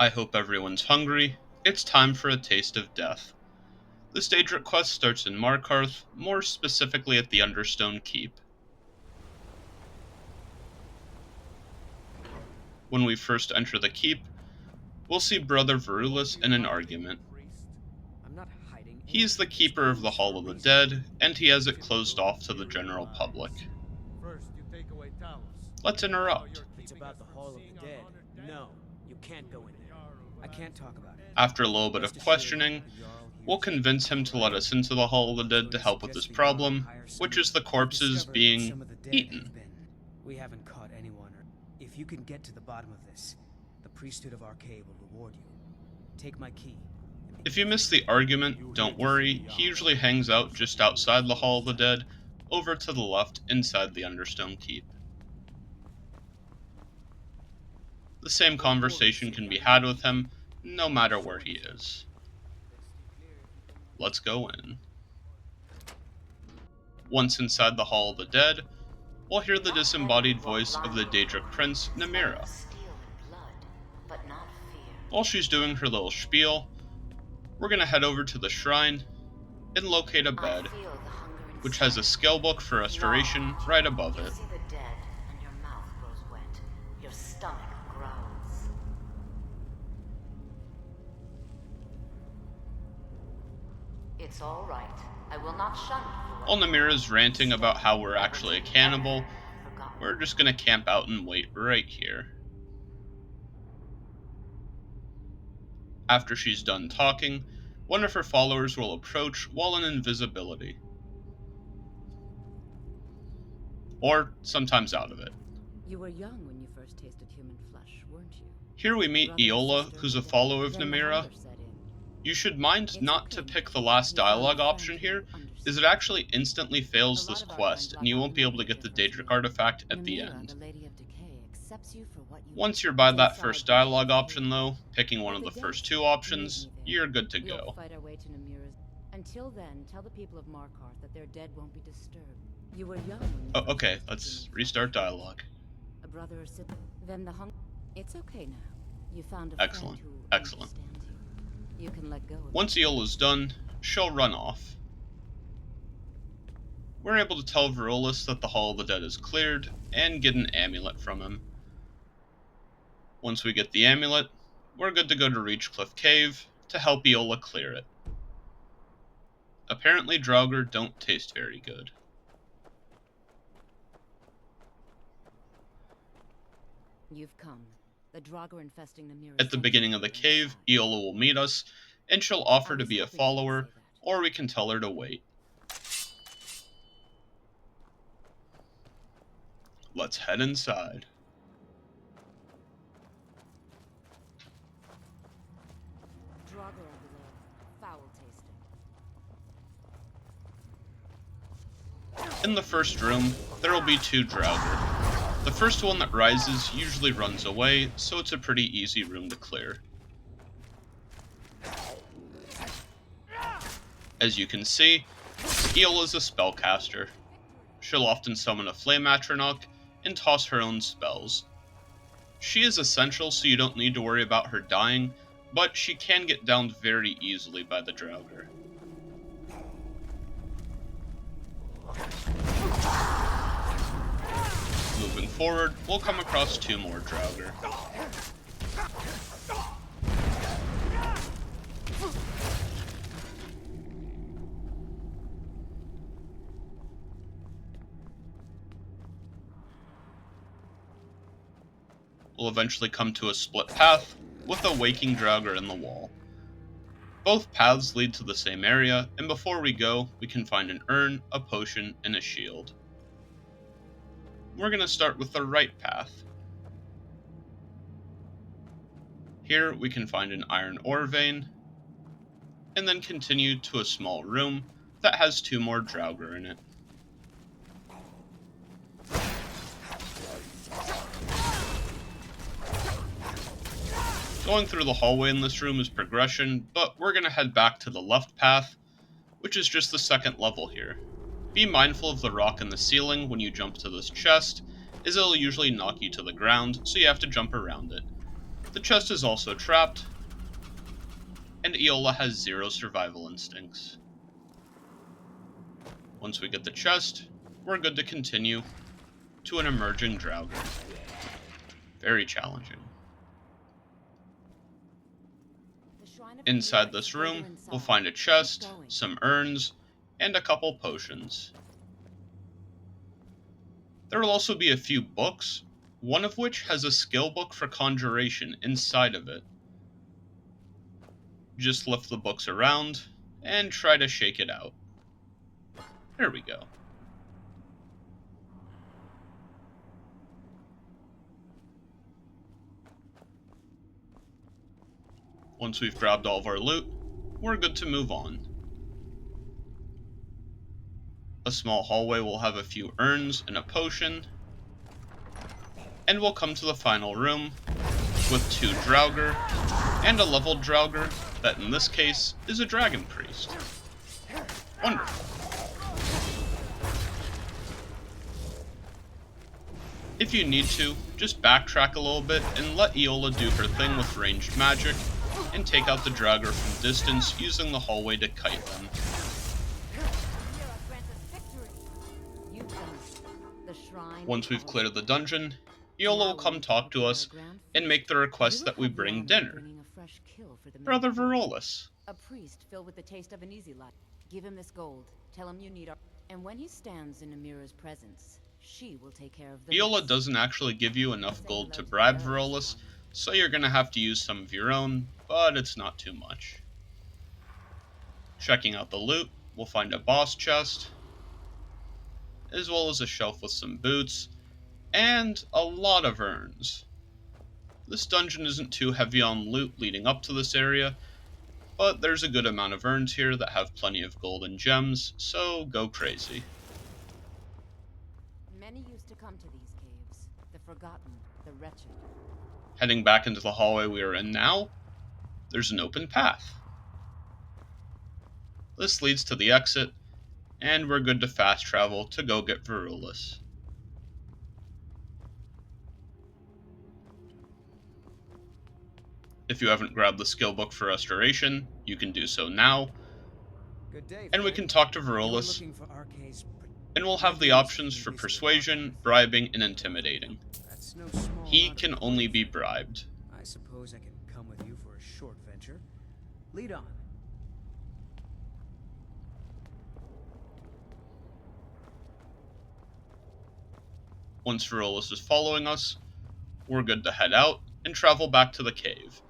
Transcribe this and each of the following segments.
I hope everyone's hungry. It's time for a taste of death. This Daedric quest starts in Markarth, more specifically at the Understone Keep. When we first enter the keep, we'll see Brother Verulus in an argument. He's the keeper of the Hall of the Dead, and he has it closed off to the general public. Let's interrupt. It's about the Hall of the Dead. No, you can't go in there. I can't talk about it. After a little bit of questioning, we'll convince him to let us into the Hall of the Dead to help with this problem, which is the corpses being eaten. We haven't caught anyone. If you can get to the bottom of this, the priesthood of Arcade will reward you. Take my key. If you miss the argument, don't worry, he usually hangs out just outside the Hall of the Dead, over to the left inside the Understone Keep. The same conversation can be had with him, no matter where he is. Let's go in. Once inside the Hall of the Dead, we'll hear the disembodied voice of the Daedric prince, Namira. While she's doing her little spiel, we're gonna head over to the shrine and locate a bed, which has a skill book for restoration right above it. It's all right. I will not shun you. While Namira's ranting about how we're actually a cannibal, we're just gonna camp out and wait right here. After she's done talking, one of her followers will approach while in invisibility. Or sometimes out of it. You were young when you first tasted human flesh, weren't you? Here we meet Eola, who's a follower of Namira. You should mind not to pick the last dialogue option here, as it actually instantly fails this quest, and you won't be able to get the Daedric artifact at the end. Once you're by that first dialogue option though, picking one of the first two options, you're good to go. Until then, tell the people of Markarth that their dead won't be disturbed. You were young. Oh, okay, let's restart dialogue. A brother or sibling. Then the It's okay now. You found a Excellent, friend who excellent. understands you. You can let go of Once Eola's done, she'll run off. We're able to tell Verulus that the Hall of the Dead is cleared, and get an amulet from him. Once we get the amulet, we're good to go to Reachcliff Cave to help Eola clear it. Apparently Draugr don't taste very good. You've come. The Draugr infesting Namira. At the beginning of the cave, Eola will meet us, and she'll offer to be a follower, or we can tell her to wait. Let's head inside. Draugr are below. Foul tasting. In the first room, there will be two Draugr. The first one that rises usually runs away, so it's a pretty easy room to clear. As you can see, Eola's a spellcaster. She'll often summon a flame atronach and toss her own spells. She is essential so you don't need to worry about her dying, but she can get downed very easily by the Draugr. Moving forward, we'll come across two more Draugr. We'll eventually come to a split path, with a waking Draugr in the wall. Both paths lead to the same area, and before we go, we can find an urn, a potion, and a shield. We're going to start with the right path. Here we can find an iron ore vein, and then continue to a small room that has two more Draugr in it. Going through the hallway in this room is progression, but we're going to head back to the left path, which is just the second level here. Be mindful of the rock in the ceiling when you jump to this chest, as it'll usually knock you to the ground, so you have to jump around it. The chest is also trapped, and Eola has 0 survival instincts. Once we get the chest, we're good to continue to an emerging Draugr. Very challenging. Inside this room, we'll find a chest, some urns, and a couple potions. There will also be a few books, one of which has a skill book for conjuration inside of it. Just lift the books around and try to shake it out. There we go. Once we've grabbed all of our loot, we're good to move on. A small hallway will have a few urns and a potion, and we'll come to the final room with 2 Draugr and a leveled Draugr that in this case is a dragon priest. Wonderful. If you need to, just backtrack a little bit and let Eola do her thing with ranged magic and take out the Draugr from distance using the hallway to kite them. Once we've cleared the dungeon, Eola will come talk to us and make the request that we bring dinner. Brother Verulus. A priest filled with the taste of an easy life. Give him this gold. Tell him you need our... And when he stands in Namira's presence, she will take care of the Eola rest. doesn't actually give you enough gold to bribe Verulus, so you're gonna have to use some of your own, but it's not too much. Checking out the loot, we'll find a boss chest, as well as a shelf with some boots, and a lot of urns. This dungeon isn't too heavy on loot leading up to this area, but there's a good amount of urns here that have plenty of gold and gems, so go crazy. Many used to come to these caves, the forgotten, the wretched. Heading back into the hallway we are in now, there's an open path. This leads to the exit, and we're good to fast travel to go get Verulus. If you haven't grabbed the skill book for restoration, you can do so now, Good day, and we can talk to Verulus, and we'll have the options for persuasion, bribing, and intimidating. That's no small He amount can of only gold. be bribed. I suppose I can come with you for a short venture. Lead on. Once Verulus is following us, we're good to head out and travel back to the cave.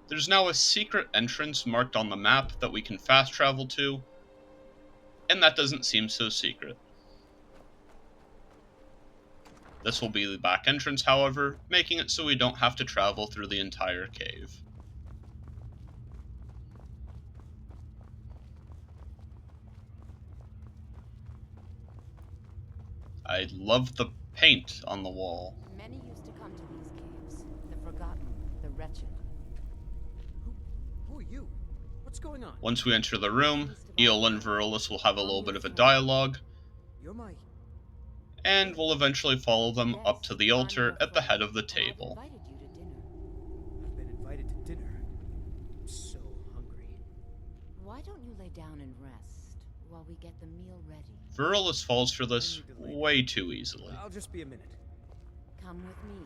There's now a secret entrance marked on the map that we can fast travel to, and that doesn't seem so secret. This will be the back entrance, however, making it so we don't have to travel through the entire cave. I love the paint on the wall. Many used to come to these caves, the forgotten, the wretched. Who are you? What's going on? Once we enter the room, Eola and Verulus will have a little bit of a dialogue, You're my... and we'll eventually follow them up to the altar at the head of the I've table. invited you to dinner. I've been invited to dinner. I'm so hungry. Why don't you lay down and rest while we get the meal ready? Verulus falls for this way too easily. I'll just be a minute. Come with me.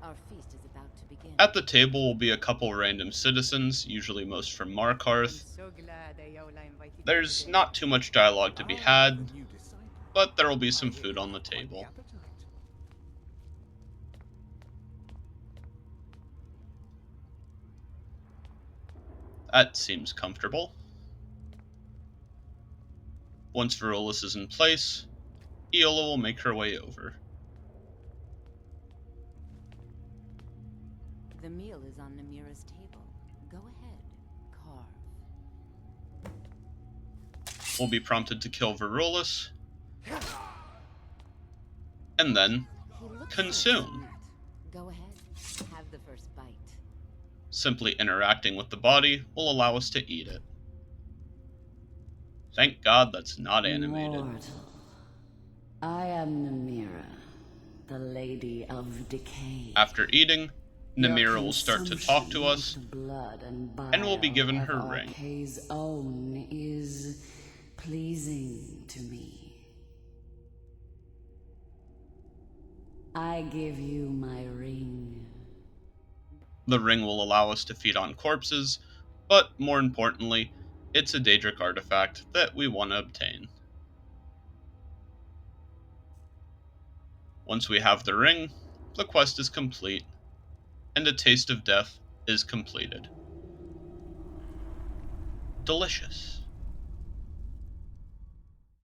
Our feast is about to begin. At the table will be a couple random citizens, usually most from Markarth. so glad Eola invited you There's to dinner. not too much dialogue to be had, but there will be some food on the table. That seems comfortable. Once Verulus is in place, Eola will make her way over. The meal is on Namira's table. Go ahead, carve. We'll be prompted to kill Verulus, and then He looks consume. sweet. Go ahead, have the first bite. Simply interacting with the body will allow us to eat it. Thank God that's not animated. Mortal. I am Namira, the Lady of Decay. After eating, Namira will start to talk to us, blood and we'll be given her of ring. Arcade's own is pleasing to me. I give you my ring. The ring will allow us to feed on corpses, but more importantly, it's a Daedric artifact that we want to obtain. Once we have the ring, the quest is complete, and a taste of death is completed. Delicious.